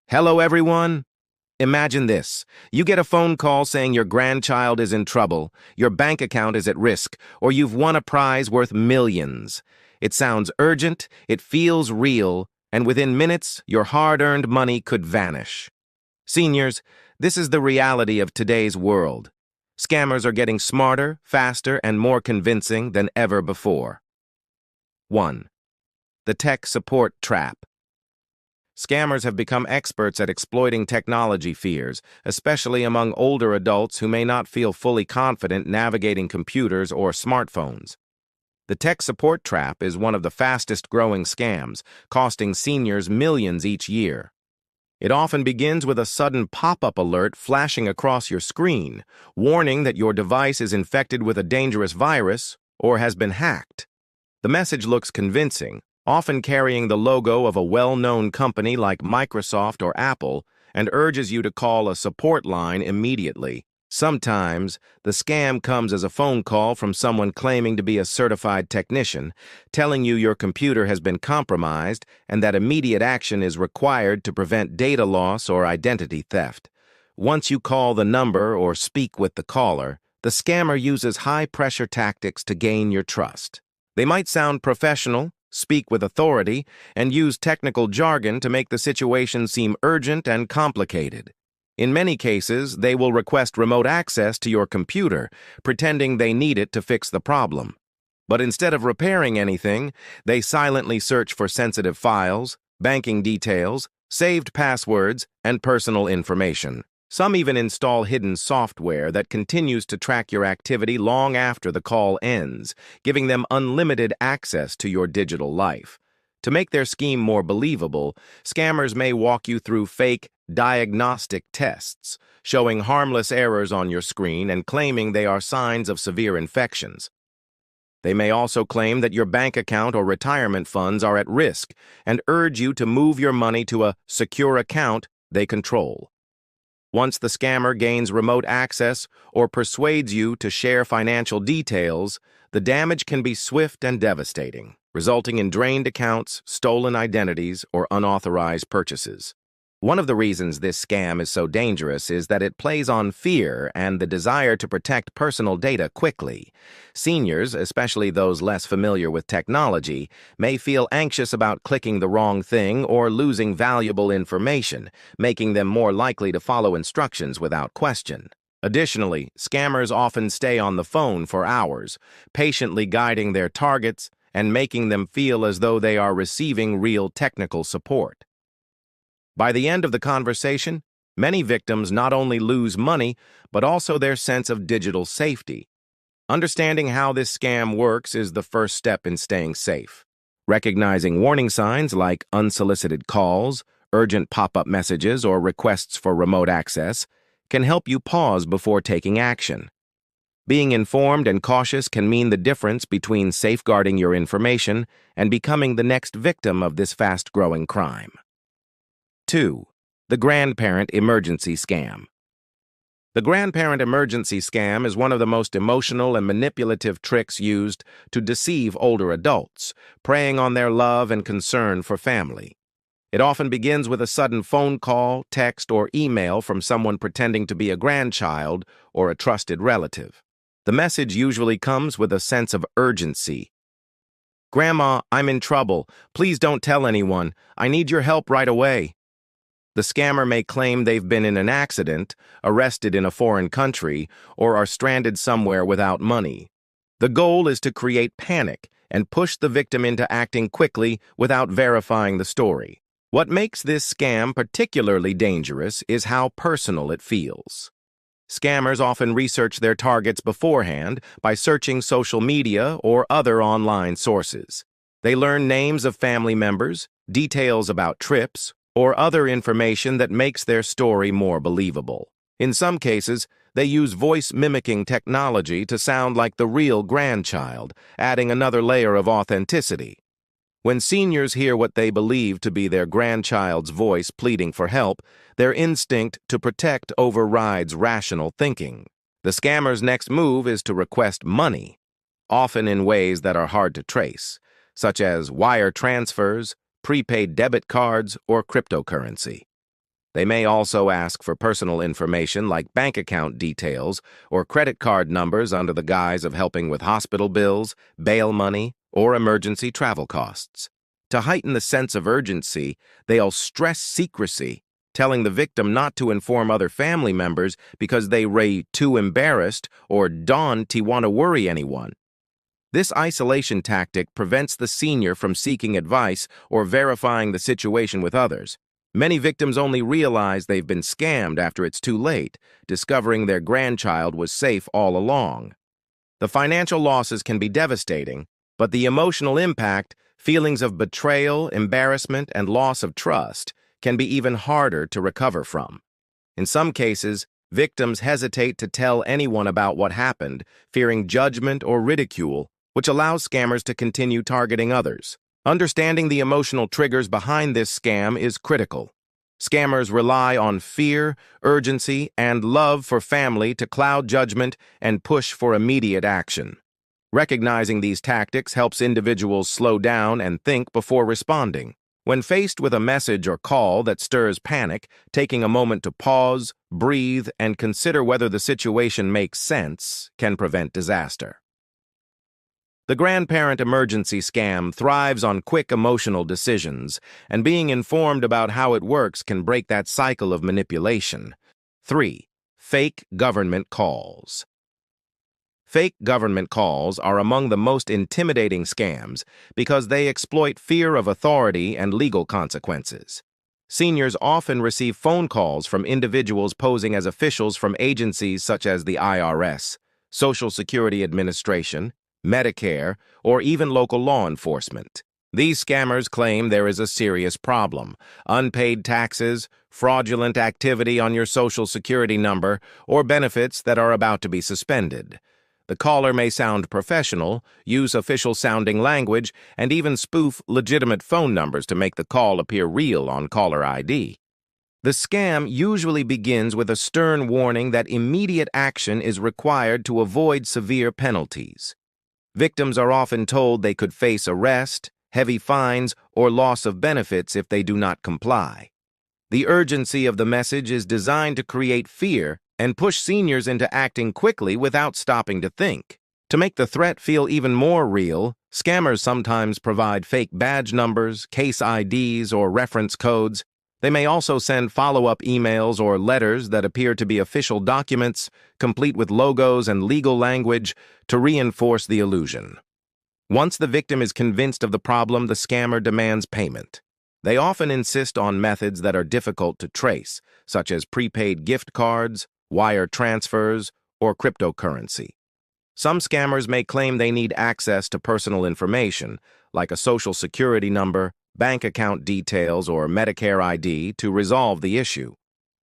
Hello, everyone. Imagine this. You get a phone call saying your grandchild is in trouble, your bank account is at risk, or you've won a prize worth millions. It sounds urgent, it feels real, and within minutes, your hard-earned money could vanish. Seniors, this is the reality of today's world. Scammers are getting smarter, faster, and more convincing than ever before. 1. The tech support trap. Scammers have become experts at exploiting technology fears, especially among older adults who may not feel fully confident navigating computers or smartphones. The tech support trap is one of the fastest-growing scams, costing seniors millions each year. It often begins with a sudden pop-up alert flashing across your screen, warning that your device is infected with a dangerous virus or has been hacked. The message looks convincing, often carrying the logo of a well-known company like Microsoft or Apple, and urges you to call a support line immediately. Sometimes, the scam comes as a phone call from someone claiming to be a certified technician, telling you your computer has been compromised and that immediate action is required to prevent data loss or identity theft. Once you call the number or speak with the caller, the scammer uses high-pressure tactics to gain your trust. They might sound professional, speak with authority, and use technical jargon to make the situation seem urgent and complicated. In many cases, they will request remote access to your computer, pretending they need it to fix the problem. But instead of repairing anything, they silently search for sensitive files, banking details, saved passwords, and personal information. Some even install hidden software that continues to track your activity long after the call ends, giving them unlimited access to your digital life. To make their scheme more believable, scammers may walk you through fake diagnostic tests, showing harmless errors on your screen and claiming they are signs of severe infections. They may also claim that your bank account or retirement funds are at risk and urge you to move your money to a secure account they control. Once the scammer gains remote access or persuades you to share financial details, the damage can be swift and devastating, resulting in drained accounts, stolen identities, or unauthorized purchases. One of the reasons this scam is so dangerous is that it plays on fear and the desire to protect personal data quickly. Seniors, especially those less familiar with technology, may feel anxious about clicking the wrong thing or losing valuable information, making them more likely to follow instructions without question. Additionally, scammers often stay on the phone for hours, patiently guiding their targets and making them feel as though they are receiving real technical support. By the end of the conversation, many victims not only lose money, but also their sense of digital safety. Understanding how this scam works is the first step in staying safe. Recognizing warning signs like unsolicited calls, urgent pop-up messages, or requests for remote access can help you pause before taking action. Being informed and cautious can mean the difference between safeguarding your information and becoming the next victim of this fast-growing crime. 2. The grandparent emergency scam. The grandparent emergency scam is one of the most emotional and manipulative tricks used to deceive older adults, preying on their love and concern for family. It often begins with a sudden phone call, text, or email from someone pretending to be a grandchild or a trusted relative. The message usually comes with a sense of urgency. "Grandma, I'm in trouble. Please don't tell anyone. I need your help right away." The scammer may claim they've been in an accident, arrested in a foreign country, or are stranded somewhere without money. The goal is to create panic and push the victim into acting quickly without verifying the story. What makes this scam particularly dangerous is how personal it feels. Scammers often research their targets beforehand by searching social media or other online sources. They learn names of family members, details about trips, or other information that makes their story more believable. In some cases, they use voice-mimicking technology to sound like the real grandchild, adding another layer of authenticity. When seniors hear what they believe to be their grandchild's voice pleading for help, their instinct to protect overrides rational thinking. The scammer's next move is to request money, often in ways that are hard to trace, such as wire transfers, prepaid debit cards, or cryptocurrency. They may also ask for personal information like bank account details or credit card numbers under the guise of helping with hospital bills, bail money, or emergency travel costs. To heighten the sense of urgency, they'll stress secrecy, telling the victim not to inform other family members because they were too embarrassed or don't want to worry anyone. This isolation tactic prevents the senior from seeking advice or verifying the situation with others. Many victims only realize they've been scammed after it's too late, discovering their grandchild was safe all along. The financial losses can be devastating, but the emotional impact, feelings of betrayal, embarrassment, and loss of trust, can be even harder to recover from. In some cases, victims hesitate to tell anyone about what happened, fearing judgment or ridicule, which allows scammers to continue targeting others. Understanding the emotional triggers behind this scam is critical. Scammers rely on fear, urgency, and love for family to cloud judgment and push for immediate action. Recognizing these tactics helps individuals slow down and think before responding. When faced with a message or call that stirs panic, taking a moment to pause, breathe, and consider whether the situation makes sense can prevent disaster. The grandparent emergency scam thrives on quick emotional decisions, and being informed about how it works can break that cycle of manipulation. 3. Fake government calls. Fake government calls are among the most intimidating scams because they exploit fear of authority and legal consequences. Seniors often receive phone calls from individuals posing as officials from agencies such as the IRS, Social Security Administration, Medicare, or even local law enforcement. These scammers claim there is a serious problem: unpaid taxes, fraudulent activity on your Social Security number, or benefits that are about to be suspended. The caller may sound professional, use official-sounding language, and even spoof legitimate phone numbers to make the call appear real on caller ID. The scam usually begins with a stern warning that immediate action is required to avoid severe penalties. Victims are often told they could face arrest, heavy fines, or loss of benefits if they do not comply. The urgency of the message is designed to create fear and push seniors into acting quickly without stopping to think. To make the threat feel even more real, scammers sometimes provide fake badge numbers, case IDs, or reference codes. They may also send follow-up emails or letters that appear to be official documents, complete with logos and legal language, to reinforce the illusion. Once the victim is convinced of the problem, the scammer demands payment. They often insist on methods that are difficult to trace, such as prepaid gift cards, wire transfers, or cryptocurrency. Some scammers may claim they need access to personal information, like a Social Security number, bank account details, or Medicare ID to resolve the issue.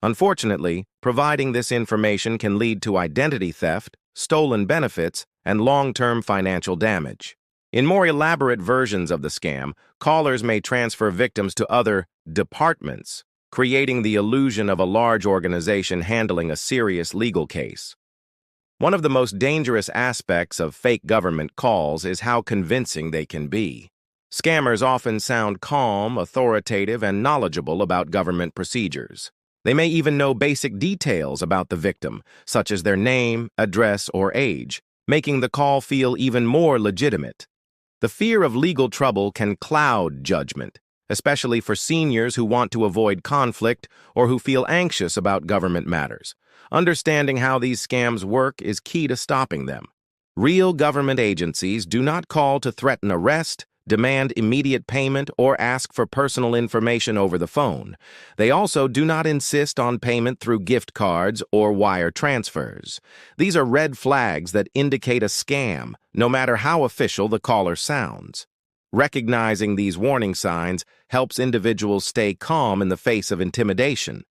Unfortunately, providing this information can lead to identity theft, stolen benefits, and long-term financial damage. In more elaborate versions of the scam, callers may transfer victims to other departments, creating the illusion of a large organization handling a serious legal case. One of the most dangerous aspects of fake government calls is how convincing they can be. Scammers often sound calm, authoritative, and knowledgeable about government procedures. They may even know basic details about the victim, such as their name, address, or age, making the call feel even more legitimate. The fear of legal trouble can cloud judgment, especially for seniors who want to avoid conflict or who feel anxious about government matters. Understanding how these scams work is key to stopping them. Real government agencies do not call to threaten arrest, demand immediate payment, or ask for personal information over the phone. They also do not insist on payment through gift cards or wire transfers. These are red flags that indicate a scam, no matter how official the caller sounds. Recognizing these warning signs helps individuals stay calm in the face of intimidation.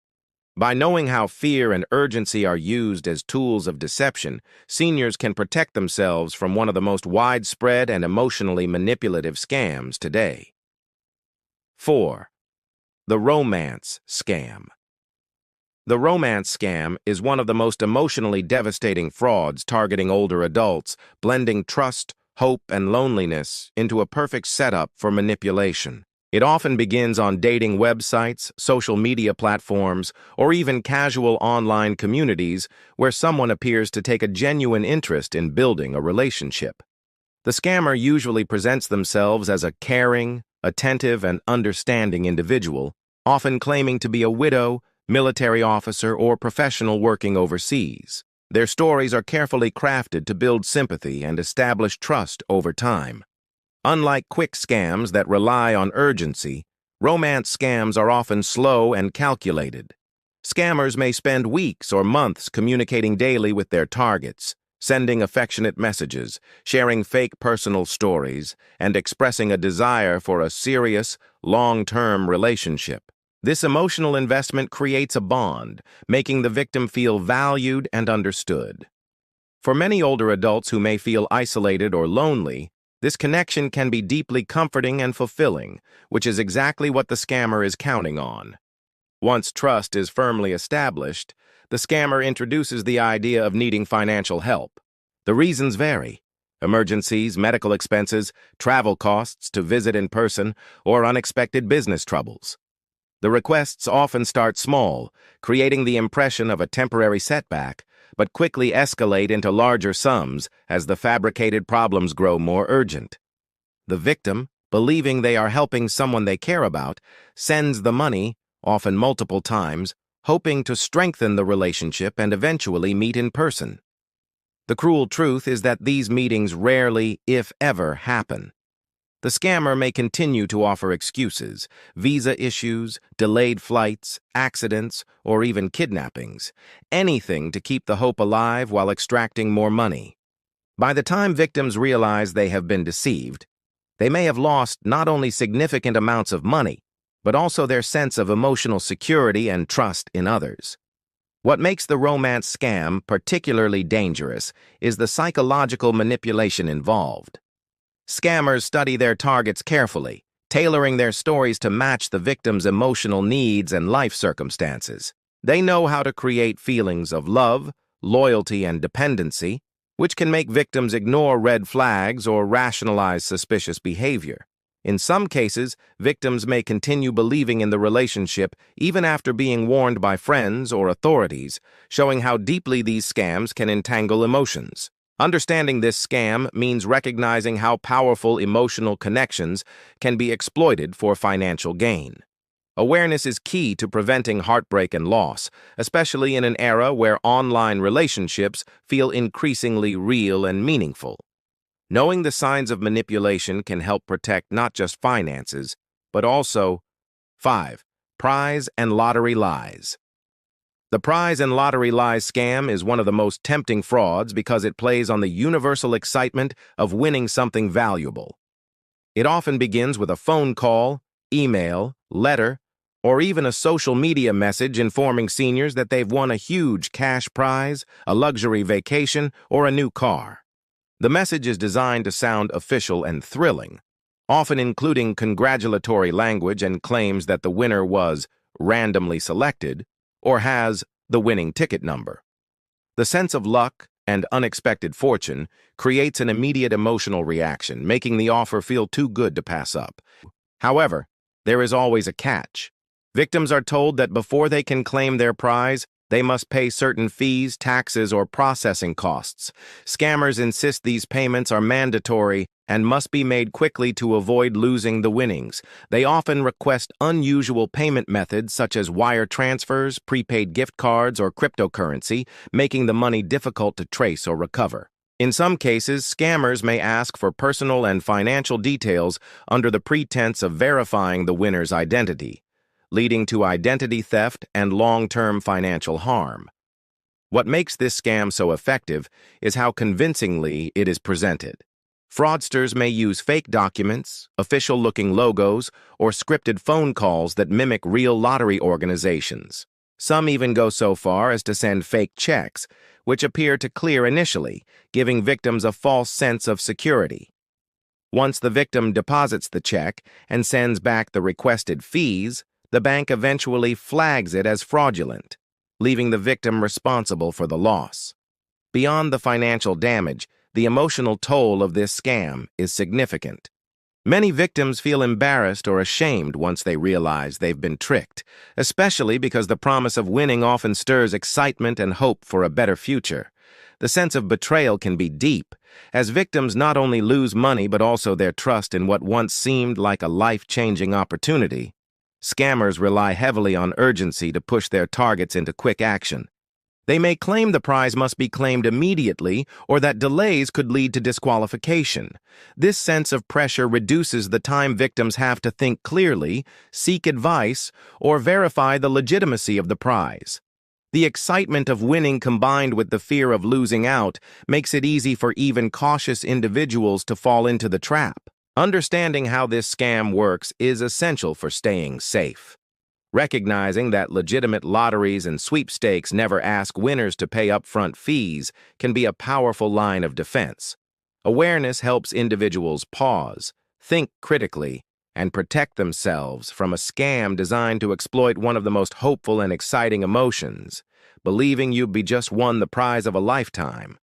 By knowing how fear and urgency are used as tools of deception, seniors can protect themselves from one of the most widespread and emotionally manipulative scams today. 4. The romance scam. The romance scam is one of the most emotionally devastating frauds targeting older adults, blending trust, hope, and loneliness into a perfect setup for manipulation. It often begins on dating websites, social media platforms, or even casual online communities where someone appears to take a genuine interest in building a relationship. The scammer usually presents themselves as a caring, attentive, and understanding individual, often claiming to be a widow, military officer, or professional working overseas. Their stories are carefully crafted to build sympathy and establish trust over time. Unlike quick scams that rely on urgency, romance scams are often slow and calculated. Scammers may spend weeks or months communicating daily with their targets, sending affectionate messages, sharing fake personal stories, and expressing a desire for a serious, long-term relationship. This emotional investment creates a bond, making the victim feel valued and understood. For many older adults who may feel isolated or lonely, this connection can be deeply comforting and fulfilling, which is exactly what the scammer is counting on. Once trust is firmly established, the scammer introduces the idea of needing financial help. The reasons vary: emergencies, medical expenses, travel costs to visit in person, or unexpected business troubles. The requests often start small, creating the impression of a temporary setback, but quickly escalate into larger sums as the fabricated problems grow more urgent. The victim, believing they are helping someone they care about, sends the money, often multiple times, hoping to strengthen the relationship and eventually meet in person. The cruel truth is that these meetings rarely, if ever, happen. The scammer may continue to offer excuses: visa issues, delayed flights, accidents, or even kidnappings, anything to keep the hope alive while extracting more money. By the time victims realize they have been deceived, they may have lost not only significant amounts of money, but also their sense of emotional security and trust in others. What makes the romance scam particularly dangerous is the psychological manipulation involved. Scammers study their targets carefully, tailoring their stories to match the victim's emotional needs and life circumstances. They know how to create feelings of love, loyalty, and dependency, which can make victims ignore red flags or rationalize suspicious behavior. In some cases, victims may continue believing in the relationship even after being warned by friends or authorities, showing how deeply these scams can entangle emotions. Understanding this scam means recognizing how powerful emotional connections can be exploited for financial gain. Awareness is key to preventing heartbreak and loss, especially in an era where online relationships feel increasingly real and meaningful. Knowing the signs of manipulation can help protect not just finances, but also 5. Prize and lottery lies. The prize and lottery lies scam is one of the most tempting frauds because it plays on the universal excitement of winning something valuable. It often begins with a phone call, email, letter, or even a social media message informing seniors that they've won a huge cash prize, a luxury vacation, or a new car. The message is designed to sound official and thrilling, often including congratulatory language and claims that the winner was randomly selected or has the winning ticket number. The sense of luck and unexpected fortune creates an immediate emotional reaction, making the offer feel too good to pass up. However, there is always a catch. Victims are told that before they can claim their prize, they must pay certain fees, taxes, or processing costs. Scammers insist these payments are mandatory and must be made quickly to avoid losing the winnings. They often request unusual payment methods such as wire transfers, prepaid gift cards, or cryptocurrency, making the money difficult to trace or recover. In some cases, scammers may ask for personal and financial details under the pretense of verifying the winner's identity, leading to identity theft and long-term financial harm. What makes this scam so effective is how convincingly it is presented. Fraudsters may use fake documents, official-looking logos, or scripted phone calls that mimic real lottery organizations. Some even go so far as to send fake checks, which appear to clear initially, giving victims a false sense of security. Once the victim deposits the check and sends back the requested fees, the bank eventually flags it as fraudulent, leaving the victim responsible for the loss. Beyond the financial damage, the emotional toll of this scam is significant. Many victims feel embarrassed or ashamed once they realize they've been tricked, especially because the promise of winning often stirs excitement and hope for a better future. The sense of betrayal can be deep, as victims not only lose money but also their trust in what once seemed like a life-changing opportunity. Scammers rely heavily on urgency to push their targets into quick action. They may claim the prize must be claimed immediately or that delays could lead to disqualification. This sense of pressure reduces the time victims have to think clearly, seek advice, or verify the legitimacy of the prize. The excitement of winning combined with the fear of losing out makes it easy for even cautious individuals to fall into the trap. Understanding how this scam works is essential for staying safe. Recognizing that legitimate lotteries and sweepstakes never ask winners to pay upfront fees can be a powerful line of defense. Awareness helps individuals pause, think critically, and protect themselves from a scam designed to exploit one of the most hopeful and exciting emotions, believing you've just won the prize of a lifetime.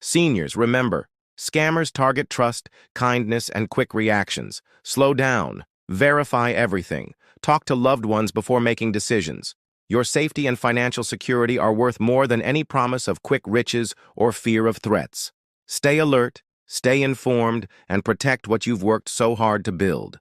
Seniors, remember, scammers target trust, kindness, and quick reactions. Slow down. Verify everything. Talk to loved ones before making decisions. Your safety and financial security are worth more than any promise of quick riches or fear of threats. Stay alert, stay informed, and protect what you've worked so hard to build.